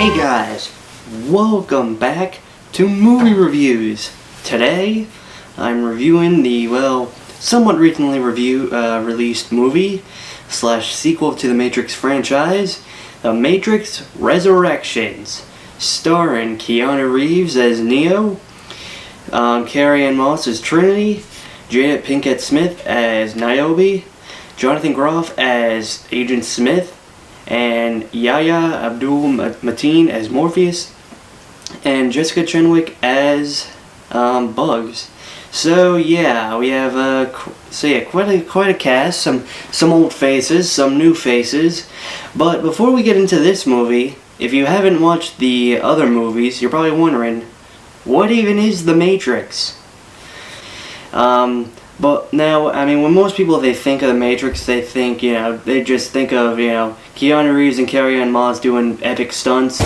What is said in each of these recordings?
Hey guys, welcome back to Movie Reviews. Today, I'm reviewing the, somewhat recently released movie / sequel to the Matrix franchise, The Matrix Resurrections, starring Keanu Reeves as Neo, Carrie-Anne Moss as Trinity, Jada Pinkett Smith as Niobe, Jonathan Groff as Agent Smith, and Yahya Abdul-Mateen as Morpheus, and Jessica Chenwick as Bugs. So yeah, we have quite a cast, some old faces, some new faces. But before we get into this movie, if you haven't watched the other movies, you're probably wondering, what even is The Matrix? But now, I mean, when most people, they think of The Matrix, they think, they just think of, Keanu Reeves and Carrie-Anne Moss doing epic stunts.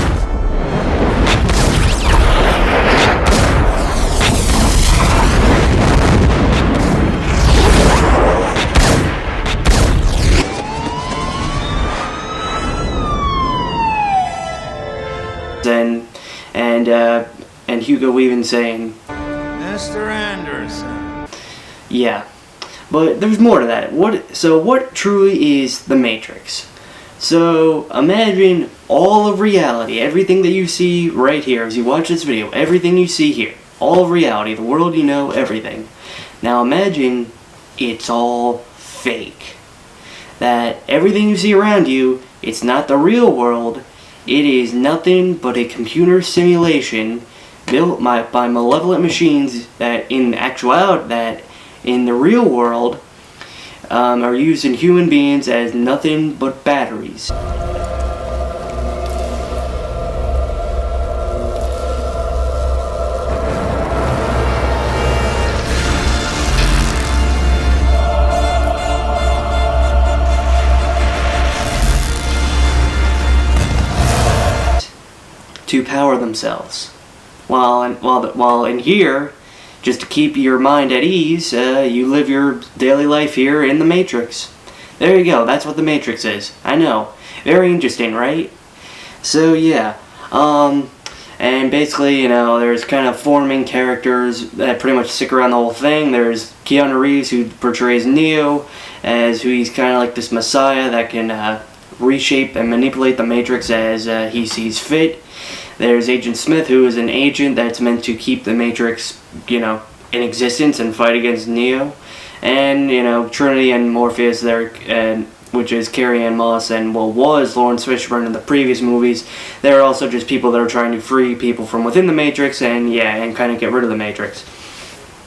And Hugo Weaving saying, Mr. Anderson. Yeah, but there's more to that. What truly is The Matrix? So imagine all of reality, everything that you see right here as you watch this video, everything you see here, all of reality, the world you know, everything. Now imagine it's all fake. That everything you see around you, it's not the real world. It is nothing but a computer simulation built by malevolent machines that in actuality, that in the real world, are using human beings as nothing but batteries. To power themselves. While in here, just to keep your mind at ease, you live your daily life here in the Matrix. There you go, that's what the Matrix is. I know. Very interesting, right? So yeah, and basically, there's kind of four main characters that pretty much stick around the whole thing. There's Keanu Reeves, who portrays Neo, as who he's kind of like this messiah that can reshape and manipulate the Matrix as he sees fit. There's Agent Smith, who is an agent that's meant to keep the Matrix, in existence and fight against Neo. And, Trinity and Morpheus there, which is Carrie-Anne Moss and was Lawrence Fishburne in the previous movies. They're also just people that are trying to free people from within the Matrix and kind of get rid of the Matrix.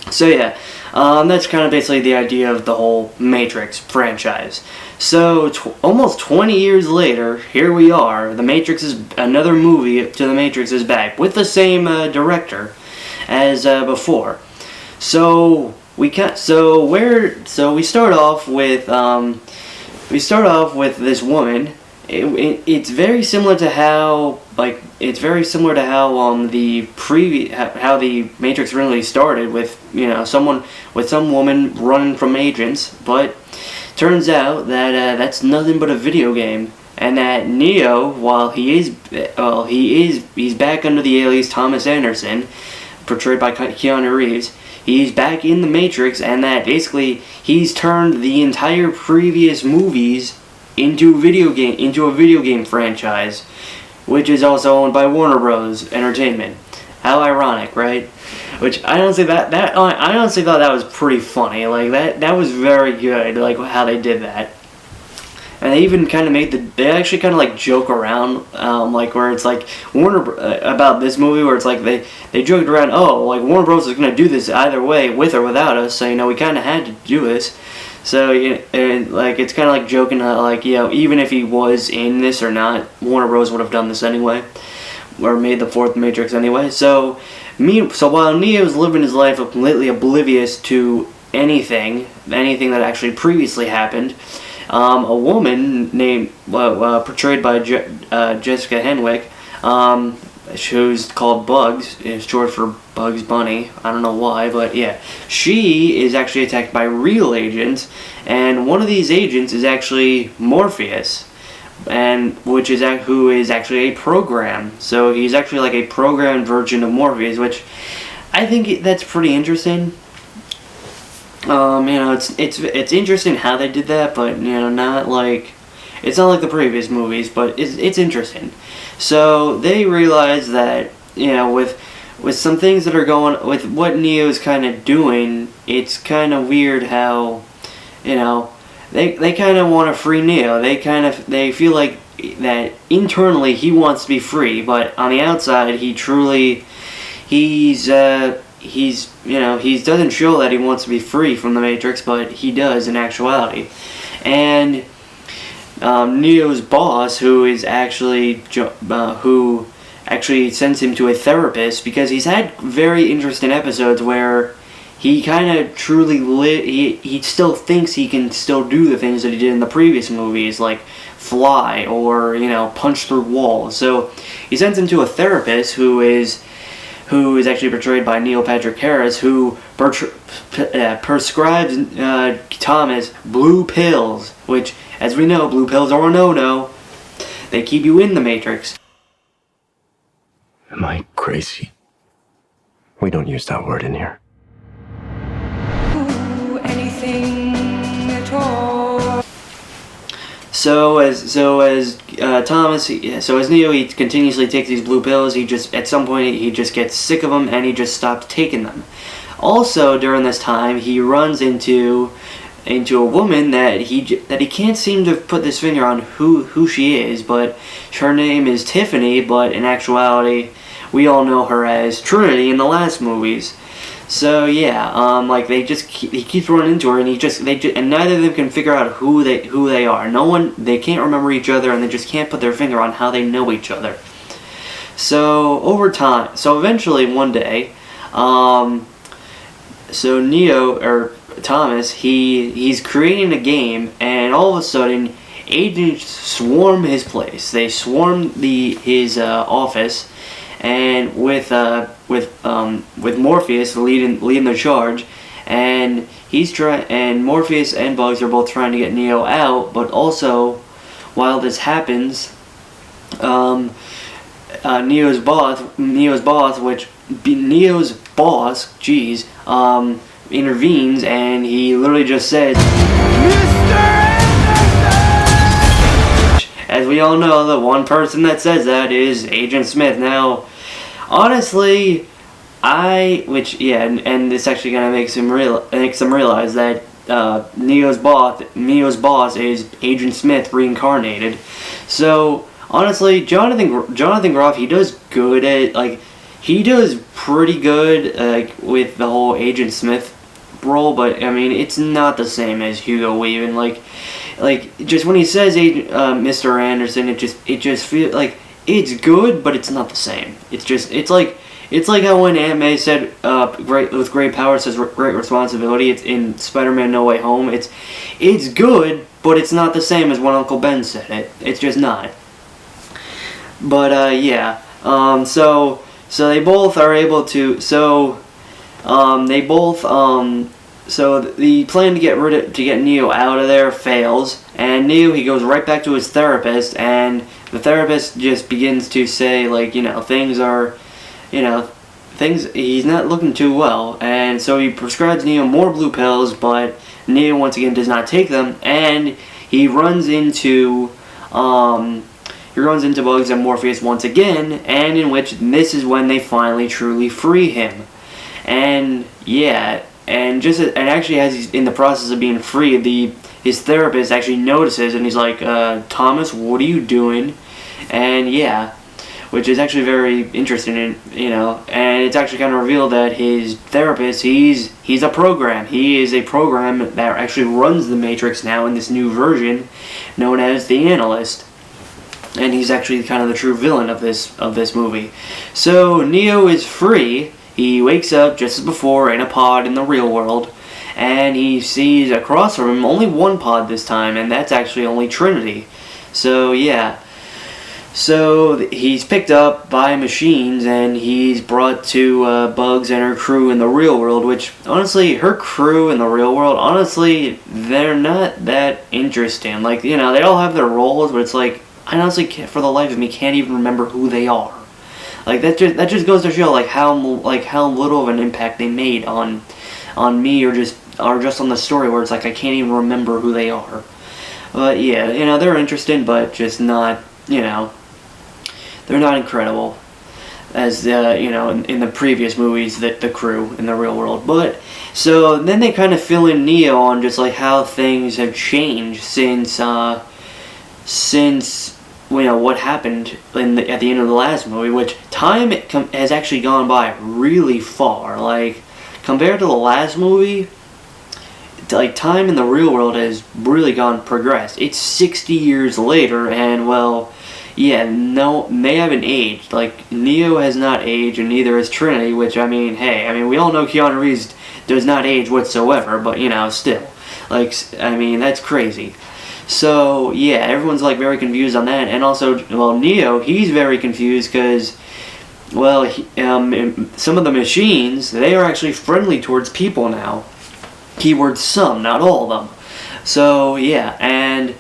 So yeah, that's kind of basically the idea of the whole Matrix franchise. So almost 20 years later, here we are. Another movie to The Matrix is back with the same director as before. So we start off with this woman. It's very similar to how how the Matrix really started with some woman running from agents, but turns out that that's nothing but a video game, and that Neo, while he's back under the alias Thomas Anderson, portrayed by Keanu Reeves. He's back in the Matrix, and that basically he's turned the entire previous movies into a video game franchise, which is also owned by Warner Bros. Entertainment. How ironic, right? Which I honestly thought that was pretty funny. Like that was very good. Like how they did that, and they even kind of they actually kind of like joke around, like where it's like Warner about this movie where it's like they joked around. Oh, like Warner Bros. Is gonna do this either way, with or without us. So we kind of had to do this. So and like it's kind of like joking, like even if he was in this or not, Warner Bros. Would have done this anyway, or made the fourth Matrix anyway. So while Neo's living his life completely oblivious to anything that actually previously happened, a woman named portrayed by Jessica Henwick, who's called Bugs, is short for Bugs Bunny. I don't know why, but yeah, she is actually attacked by real agents, and one of these agents is actually Morpheus. and who is actually a program. So he's actually like a programmed version of Morpheus, which I think that's pretty interesting. It's interesting how they did that, but not like it's not like the previous movies, but it's interesting. So they realize that with some things that are going with what Neo's kind of doing, it's kind of weird how they kind of want to free Neo. They feel like that internally he wants to be free, but on the outside he doesn't show that he wants to be free from the Matrix, but he does in actuality. And Neo's boss, who actually sends him to a therapist, because he's had very interesting episodes where he kind of he still thinks he can still do the things that he did in the previous movies, like fly or punch through walls. So he sends him to a therapist who is actually portrayed by Neil Patrick Harris, who prescribes Thomas blue pills, which, as we know, blue pills are a no-no. They keep you in the Matrix. Am I crazy? We don't use that word in here. Anything at all. So as Neo, he continuously takes these blue pills. At some point he just gets sick of them and he just stops taking them. Also during this time he runs into a woman that he can't seem to put his finger on who she is, but her name is Tiffany, but in actuality we all know her as Trinity in the last movies. So yeah, he keeps running into her, and and neither of them can figure out who they are. They can't remember each other, and they just can't put their finger on how they know each other. So eventually one day, so Neo or Thomas, he's creating a game, and all of a sudden agents swarm his place. They swarm his office, and with Morpheus leading the charge, and Morpheus and Bugs are both trying to get Neo out. But also, while this happens, Neo's boss, intervenes, and he literally just says, as we all know, the one person that says that is Agent Smith. Now, honestly, and this actually kind of makes them realize that Neo's boss is Agent Smith reincarnated. So honestly, Jonathan Groff, he does pretty good with the whole Agent Smith role, but I mean it's not the same as Hugo Weaving. Like just when he says Mr. Anderson, it just feels like it's good, but it's not the same. It's like how when Aunt May said with great power says great responsibility. It's in Spider-Man No Way Home. It's good, but it's not the same as when Uncle Ben said it. It's just not. But yeah. So they both are able to. So the plan to get Neo out of there fails, and Neo, he goes right back to his therapist, and the therapist just begins to say he's not looking too well, and so he prescribes Neo more blue pills, but Neo once again does not take them, and he runs into Bugs and Morpheus once again, and in which this is when they finally truly free him. And yeah, and actually as he's in the process of being free, his therapist actually notices, and he's like, Thomas, what are you doing? And yeah, which is actually very interesting, and it's actually kind of revealed that his therapist, he's a program. He is a program that actually runs the Matrix now in this new version, known as the Analyst. And he's actually kind of the true villain of this movie. So Neo is free. He wakes up just as before in a pod in the real world, and he sees across from him only one pod this time, and that's actually only Trinity. So yeah. So he's picked up by machines, and he's brought to Bugs and her crew in the real world, which, honestly, her crew in the real world, honestly, they're not that interesting. Like, they all have their roles, but it's like, I honestly, for the life of me, can't even remember who they are. Like that just goes to show how little of an impact they made on me, or just on the story, where it's like I can't even remember who they are. But yeah, they're interesting, but just not, they're not incredible as in the previous movies, that the crew in the real world. But so then they kind of fill in Neo on just like how things have changed since what happened at the end of the last movie, which time has actually gone by really far. Like, compared to the last movie, like, time in the real world has really progressed. It's 60 years later, and well, yeah, no, they haven't aged. Like, Neo has not aged, and neither has Trinity, which, we all know Keanu Reeves does not age whatsoever, but, still. Like, that's crazy. So, yeah, everyone's, like, very confused on that, and also, well, Neo, he's very confused, because, well, some of the machines, they are actually friendly towards people now. Keyword some, not all of them. So, yeah, and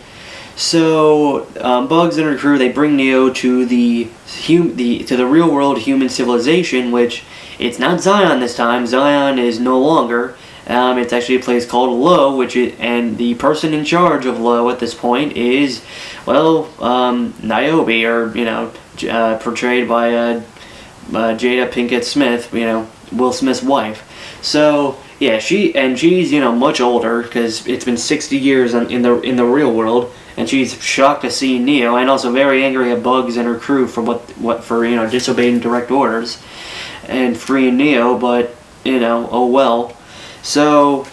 so Bugs and her crew, they bring Neo to the real world human civilization, which it's not Zion this time. Zion is no longer. It's actually a place called Lo, and the person in charge of Lo at this point is, well, Niobe, or portrayed by Jada Pinkett Smith, Will Smith's wife. So yeah, she's much older, because it's been 60 years in the real world, and she's shocked to see Neo, and also very angry at Bugs and her crew for disobeying direct orders and freeing Neo. But oh well. So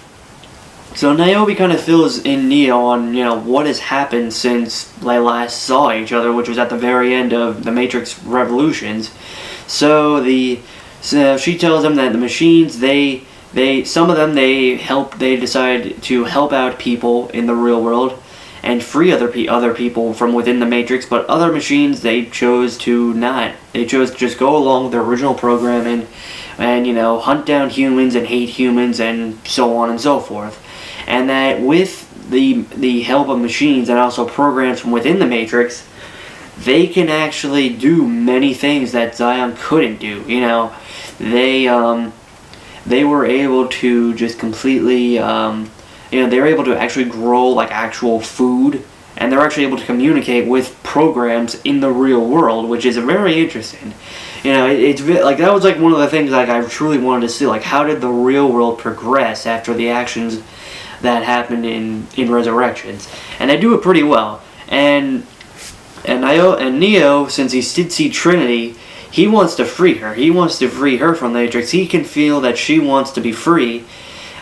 Niobe kind of fills in Neo on what has happened since they last saw each other, which was at the very end of the Matrix Revolutions. So she tells them that the machines, some of them they decide to help out people in the real world and free other people from within the Matrix, but other machines, they chose to not. They chose to just go along with their original programming and hunt down humans and hate humans and so on and so forth. And that with the help of machines and also programs from within the Matrix, they can actually do many things that Zion couldn't do. They were able to just completely, they were able to actually grow like actual food, and they're actually able to communicate with programs in the real world, which is very interesting. It's like, that was like one of the things like I truly wanted to see, like how did the real world progress after the actions that happened in Resurrections, and they do it pretty well. And Neo, since he did see Trinity, he wants to free her. He wants to free her from the Matrix. He can feel that she wants to be free,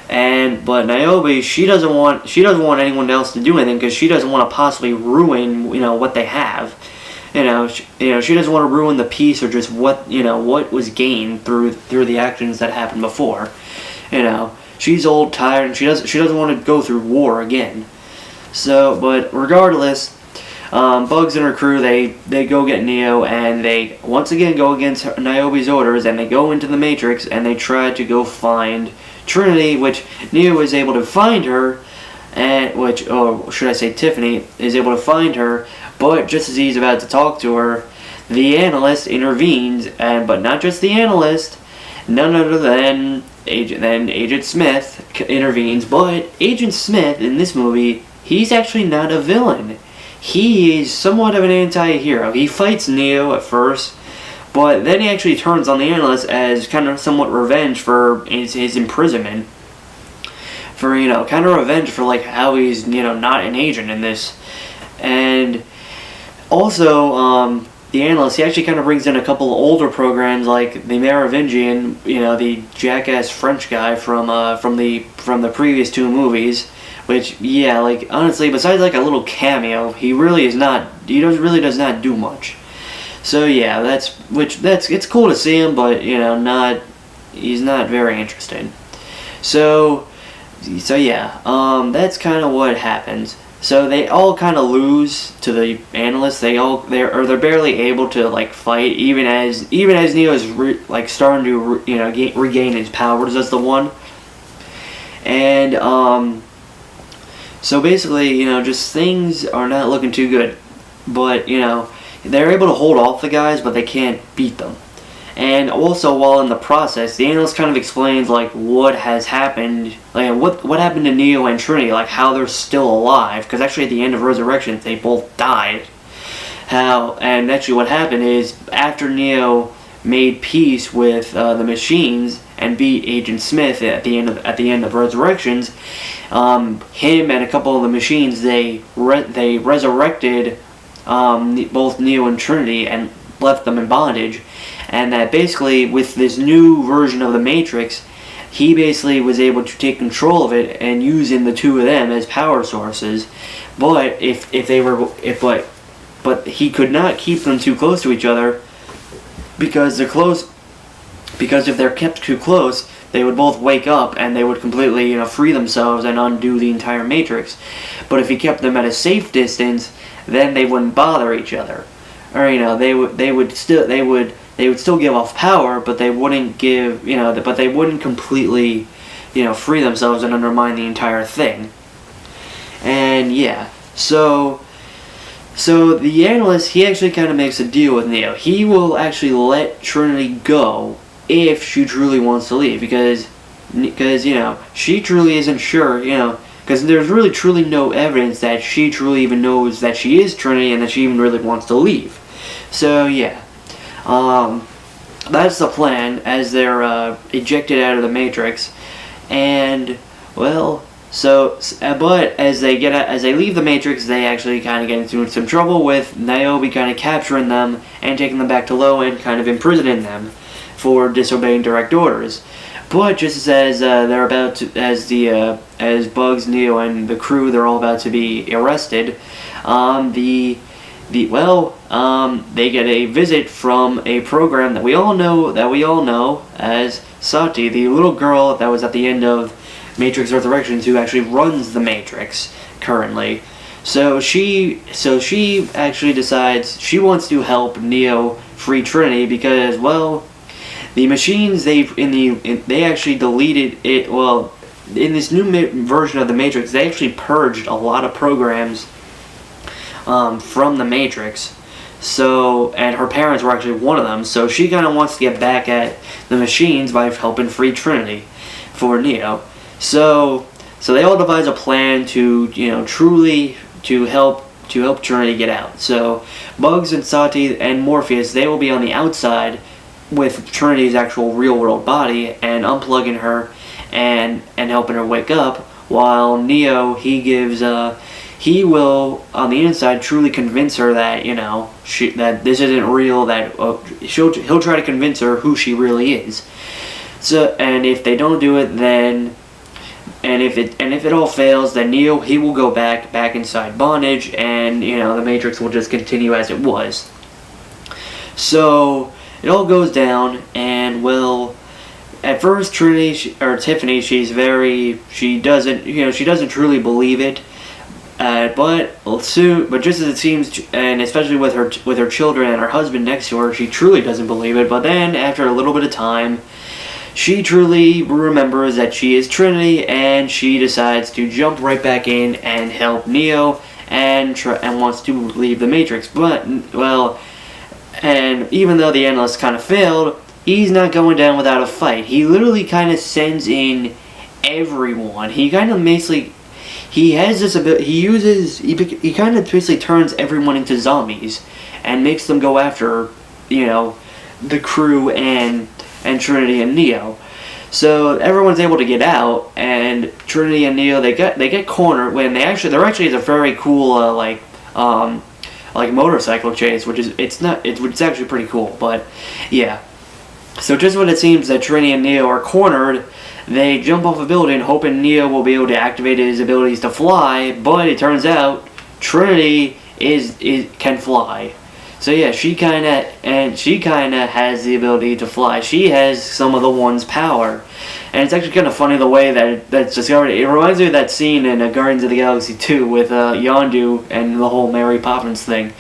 but Niobe, she doesn't want anyone else to do anything, because she doesn't want to possibly ruin what they have. She doesn't want to ruin the peace, or just what was gained through the actions that happened before. She's old, tired, and she doesn't want to go through war again. So, but regardless, Bugs and her crew, they go get Neo, and they once again go against Niobe's orders, and they go into the Matrix, and they try to go find Trinity, which Neo is able to find her, or should I say Tiffany is able to find her, but just as he's about to talk to her, the analyst intervenes, but not just the analyst, none other than Agent Smith intervenes. But Agent Smith in this movie, he's actually not a villain. He is somewhat of an anti-hero. He fights Neo at first, but then he actually turns on the analyst as kind of somewhat revenge for his imprisonment. For, kind of revenge for, like, how he's, not an agent in this. And also, the analyst, he actually kind of brings in a couple of older programs, like the Merovingian, the jackass French guy from the previous two movies. Which, yeah, like, honestly, besides, like, a little cameo, he really does not do much. So, yeah, it's cool to see him, but, he's not very interesting. So yeah, that's kind of what happens. So they all kind of lose to the analysts. They're barely able to, like, fight, even as Neo is starting to regain his powers as the one. And so basically, just things are not looking too good. but they're able to hold off the guys, but they can't beat them. And also, while in the process, the analyst kind of explains like what has happened, like what happened to Neo and Trinity, like how they're still alive. Because actually, at the end of Resurrection, they both died. And actually, what happened is after Neo made peace with the machines and beat Agent Smith at the end of Resurrections, him and a couple of the machines they resurrected both Neo and Trinity and left them in bondage. And that basically, with this new version of the Matrix, he basically was able to take control of it and using the two of them as power sources. But but he could not keep them too close to each other because if they're kept too close, they would both wake up and they would completely free themselves and undo the entire Matrix. But if he kept them at a safe distance, then they wouldn't bother each other, or they would still give off power, but they wouldn't completely free themselves and undermine the entire thing. And yeah, so the analyst, he actually kind of makes a deal with Neo. He will actually let Trinity go if she truly wants to leave, because she truly isn't sure, because there's really truly no evidence that she truly even knows that she is Trinity and that she even really wants to leave. So yeah, that's the plan as they're ejected out of the Matrix, and well. But as they leave the Matrix, they actually kind of get into some trouble with Niobe kind of capturing them and taking them back to Low and kind of imprisoning them for disobeying direct orders. But just as they're about to, as Bugs, Neo, and the crew, they're all about to be arrested, they get a visit from a program that we all know as Sati, the little girl that was at the end of Matrix Resurrections, who actually runs the Matrix currently. So she actually decides she wants to help Neo free Trinity because, well, the machines they actually deleted it. Well, in this new version of the Matrix, they actually purged a lot of programs from the Matrix. So, and her parents were actually one of them. So she kind of wants to get back at the machines by helping free Trinity for Neo. So they all devise a plan to truly help Trinity get out. So Bugs and Sati and Morpheus, they will be on the outside with Trinity's actual real world body and unplugging her and helping her wake up, while Neo he will on the inside truly convince her that that this isn't real, that he'll try to convince her who she really is. So, and if they don't do it, then if it all fails, then Neo, he will go back inside bondage, and the Matrix will just continue as it was. So it all goes down, and at first Tiffany, she doesn't truly believe it, but just as it seems, and especially with her children and her husband next to her, she truly doesn't believe it. But then after a little bit of time, she truly remembers that she is Trinity, and she decides to jump right back in and help Neo, and wants to leave the Matrix. But, well, and even though the analyst kind of failed, he's not going down without a fight. He literally kind of sends in everyone. He kind of basically, he has this ability, he kind of basically turns everyone into zombies, and makes them go after, the crew and Trinity and Neo. So everyone's able to get out, and Trinity and Neo, they get cornered when there actually is a very cool like motorcycle chase, which is it's actually pretty cool. But yeah, so just when it seems that Trinity and Neo are cornered, they jump off a building hoping Neo will be able to activate his abilities to fly, but it turns out Trinity can fly. So yeah, she kinda has the ability to fly. She has some of the One's power, and it's actually kind of funny the way that's discovered. It reminds me of that scene in Guardians of the Galaxy 2 with Yondu and the whole Mary Poppins thing.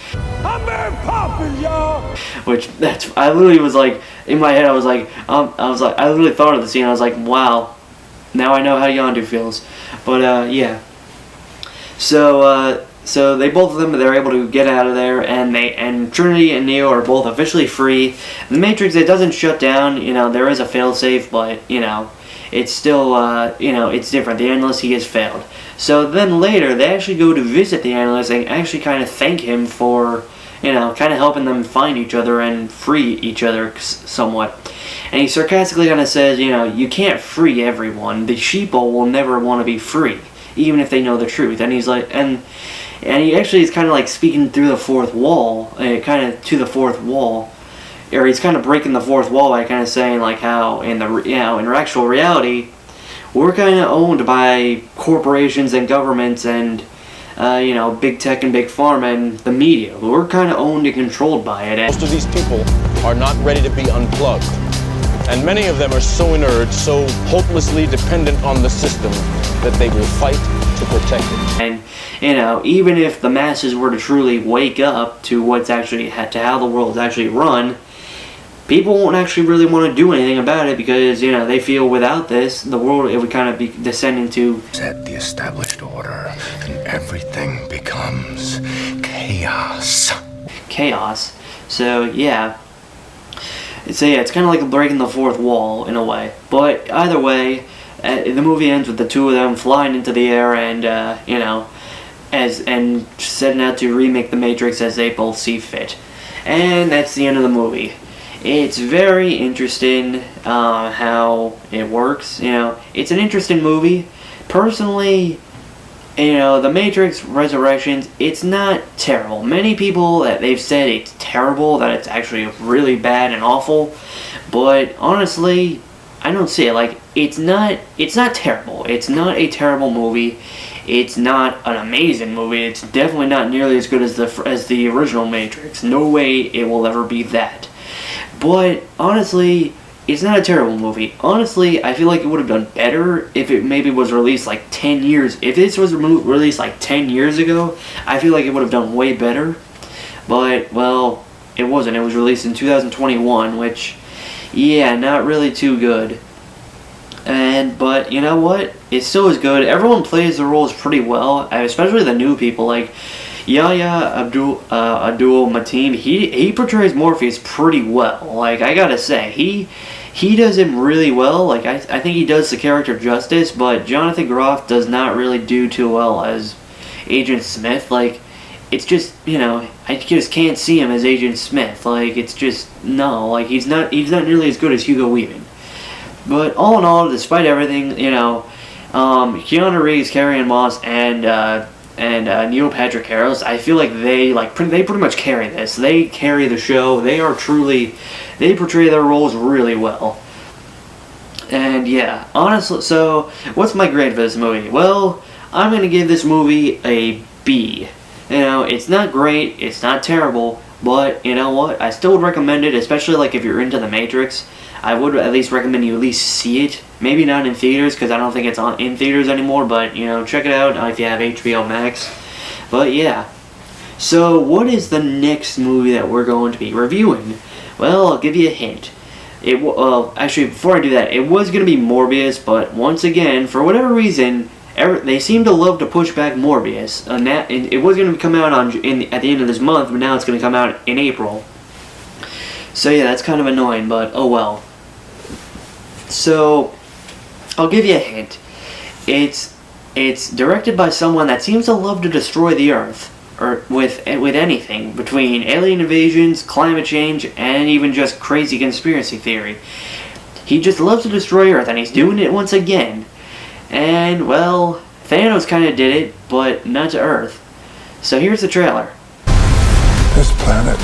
I'm Mary Poppins, y'all. Which I literally was like in my head. I literally thought of the scene. I was like, wow, now I know how Yondu feels. But yeah. So So they both of them, they're able to get out of there, and Trinity and Neo are both officially free. The Matrix, it doesn't shut down. There is a failsafe, but it's still it's different. The analyst, he has failed. So then later they actually go to visit the analyst and actually kind of thank him for kind of helping them find each other and free each other somewhat. And he sarcastically kind of says, you can't free everyone. The sheeple will never want to be free, even if they know the truth. And he's like, and he actually is kind of like speaking through the fourth wall, kind of to the fourth wall, or he's kind of breaking the fourth wall by kind of saying like how in actual reality, we're kind of owned by corporations and governments and big tech and big pharma and the media. We're kind of owned and controlled by it. Most of these people are not ready to be unplugged. And many of them are so inert, so hopelessly dependent on the system that they will fight to protect it. And, even if the masses were to truly wake up to to how the world is actually run, people won't actually really want to do anything about it because, they feel without this, the world, it would kind of be descending to Set the established order, and everything becomes chaos. chaos. So, yeah. It's kind of like breaking the fourth wall in a way. But either way, the movie ends with the two of them flying into the air and, and setting out to remake The Matrix as they both see fit. And that's the end of the movie. It's very interesting how it works. It's an interesting movie. Personally, The Matrix Resurrections, it's not terrible. Many people that they've said it's terrible, that it's actually really bad and awful. But honestly, I don't see it. Like, it's not terrible. It's not a terrible movie. It's not an amazing movie. It's definitely not nearly as good as the original Matrix. No way it will ever be that. But honestly, it's not a terrible movie. Honestly, I feel like it would have done better if it maybe was released like 10 years. If this was released like 10 years ago, I feel like it would have done way better. But, well, it wasn't. It was released in 2021, which, yeah, not really too good. But you know what? It still is good. Everyone plays the roles pretty well, especially the new people. Like, Yahya Abdul Mateen, he portrays Morpheus pretty well. Like, I gotta say, he does him really well. Like, I think he does the character justice, but Jonathan Groff does not really do too well as Agent Smith. Like, it's just, I just can't see him as Agent Smith. Like, it's just, no, like, he's not nearly as good as Hugo Weaving. But all in all, despite everything, Keanu Reeves, Carrie-Anne Moss, and Neil Patrick Harris, I feel like they pretty much carry this. They carry the show. They portray their roles really well. And yeah, honestly, so what's my grade for this movie? Well, I'm gonna give this movie a B. It's not great, it's not terrible, but you know what? I still would recommend it, especially like if you're into The Matrix. I would at least recommend you at least see it. Maybe not in theaters, because I don't think it's in theaters anymore, but, check it out if you have HBO Max. But, yeah. So, what is the next movie that we're going to be reviewing? Well, I'll give you a hint. Actually, before I do that, it was going to be Morbius, but once again, for whatever reason, they seem to love to push back Morbius. And it was going to come out at the end of this month, but now it's going to come out in April. So yeah, that's kind of annoying, but oh well. So, I'll give you a hint. It's directed by someone that seems to love to destroy the Earth, or with anything, between alien invasions, climate change, and even just crazy conspiracy theory. He just loves to destroy Earth, and he's doing it once again. And, well, Thanos kind of did it, but not to Earth. So here's the trailer. This planet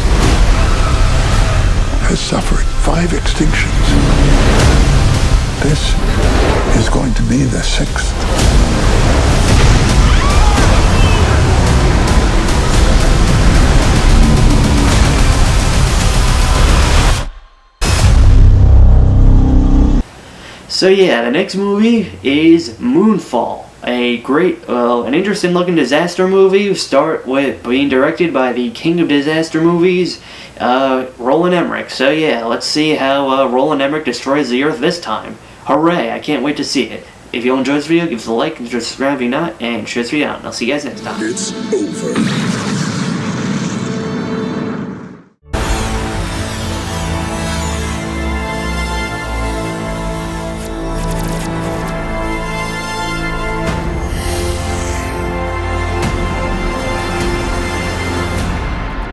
has suffered 5 extinctions. This is going to be the 6th. So yeah, the next movie is Moonfall, an interesting looking disaster movie. Start with being directed by the king of disaster movies, Roland Emmerich. So yeah, let's see how Roland Emmerich destroys the Earth this time. Hooray, I can't wait to see it. If you all enjoyed this video, give us a like, subscribe if you're not, and share this video out. And I'll see you guys next time. It's over.